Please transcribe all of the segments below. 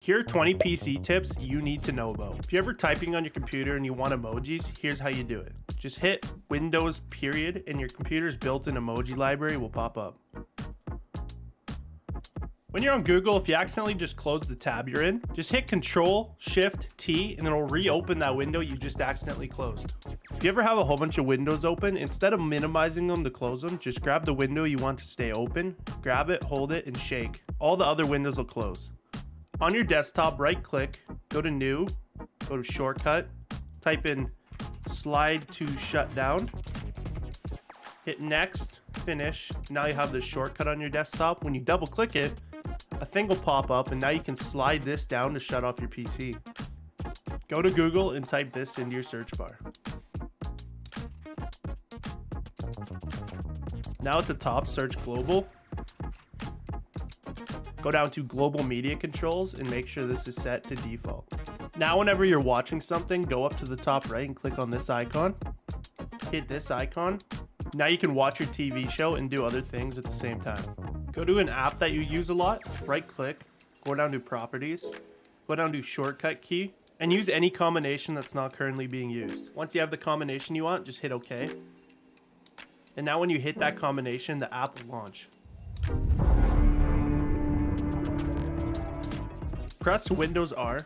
Here are 20 PC tips you need to know about. If you're ever typing on your computer and you want emojis, here's how you do it. Just hit Windows period and your computer's built-in emoji library will pop up. When you're on Google, if you accidentally just close the tab you're in, just hit Control-Shift-T and it'll reopen that window you just accidentally closed. If you ever have a whole bunch of windows open, instead of minimizing them to close them, just grab the window you want to stay open, grab it, hold it, and shake. All the other windows will close. On your desktop, right click, go to New, go to Shortcut, type in Slide to Shut Down, hit Next, Finish. Now you have the shortcut on your desktop. When you double click it, a thing will pop up and now you can slide this down to shut off your PC. Go to Google and type this into your search bar. Now at the top, search Global. Go down to Global Media Controls and make sure this is set to default. Now whenever you're watching something, go up to the top right and click on this icon. Hit this icon. Now you can watch your TV show and do other things at the same time. Go to an app that you use a lot, right click, go down to Properties, go down to Shortcut key, and use any combination that's not currently being used. Once you have the combination you want, just hit OK. And now when you hit that combination, the app will launch. Press Windows R.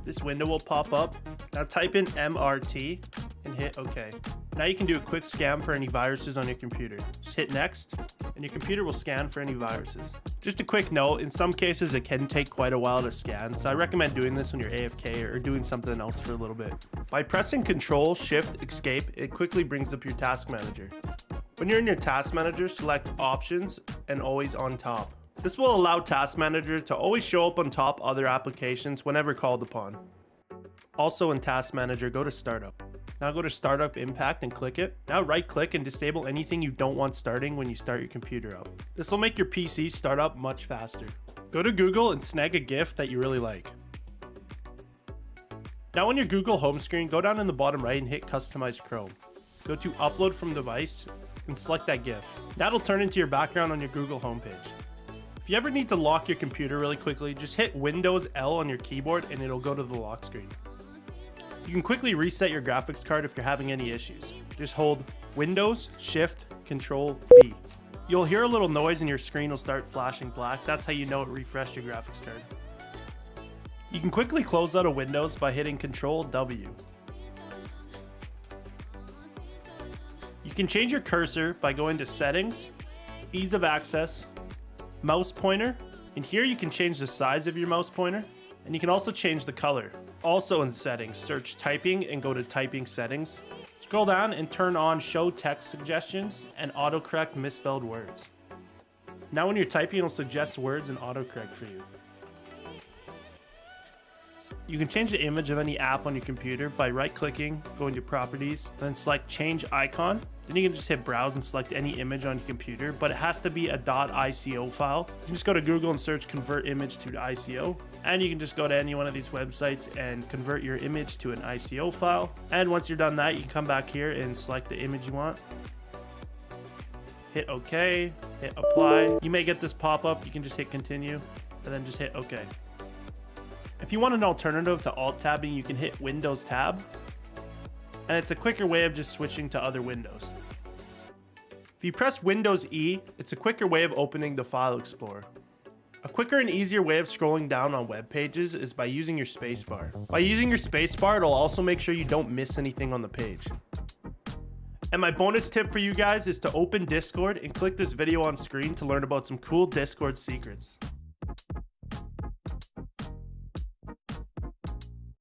This window will pop up. Now type in MRT and hit OK. Now you can do a quick scan for any viruses on your computer. Just hit Next and your computer will scan for any viruses. Just a quick note, in some cases it can take quite a while to scan, so I recommend doing this when you're AFK or doing something else for a little bit. By pressing Control, Shift, Escape, it quickly brings up your task manager. When you're in your task manager, select Options and Always on Top. This will allow Task Manager to always show up on top other applications whenever called upon. Also in Task Manager, go to Startup. Now go to Startup Impact and click it. Now right click and disable anything you don't want starting when you start your computer up. This will make your PC start up much faster. Go to Google and snag a GIF that you really like. Now on your Google home screen, go down in the bottom right and hit Customize Chrome. Go to Upload from Device and select that GIF. That'll turn into your background on your Google homepage. If you ever need to lock your computer really quickly, just hit Windows L on your keyboard and it'll go to the lock screen. You can quickly reset your graphics card if you're having any issues. Just hold Windows, Shift, Control, V. You'll hear a little noise and your screen will start flashing black. That's how you know it refreshed your graphics card. You can quickly close out of Windows by hitting Control W. You can change your cursor by going to Settings, Ease of Access, Mouse Pointer, and here you can change the size of your mouse pointer, and you can also change the color. Also in Settings, search Typing and go to Typing Settings. Scroll down and turn on Show Text Suggestions and autocorrect misspelled words. Now when you're typing, it'll suggest words and autocorrect for you. You can change the image of any app on your computer by right-clicking, going to Properties, then select Change Icon. Then you can just hit Browse and select any image on your computer, but it has to be a .ico file. You can just go to Google and search Convert Image to ICO, and you can just go to any one of these websites and convert your image to an ICO file. And once you're done that, you can come back here and select the image you want. Hit OK, hit Apply. You may get this pop-up, you can just hit Continue, and then just hit OK. If you want an alternative to Alt-tabbing, you can hit Windows Tab, and it's a quicker way of just switching to other windows. If you press Windows E, it's a quicker way of opening the File Explorer. A quicker and easier way of scrolling down on web pages is by using your spacebar. By using your spacebar, it'll also make sure you don't miss anything on the page. And my bonus tip for you guys is to open Discord and click this video on screen to learn about some cool Discord secrets.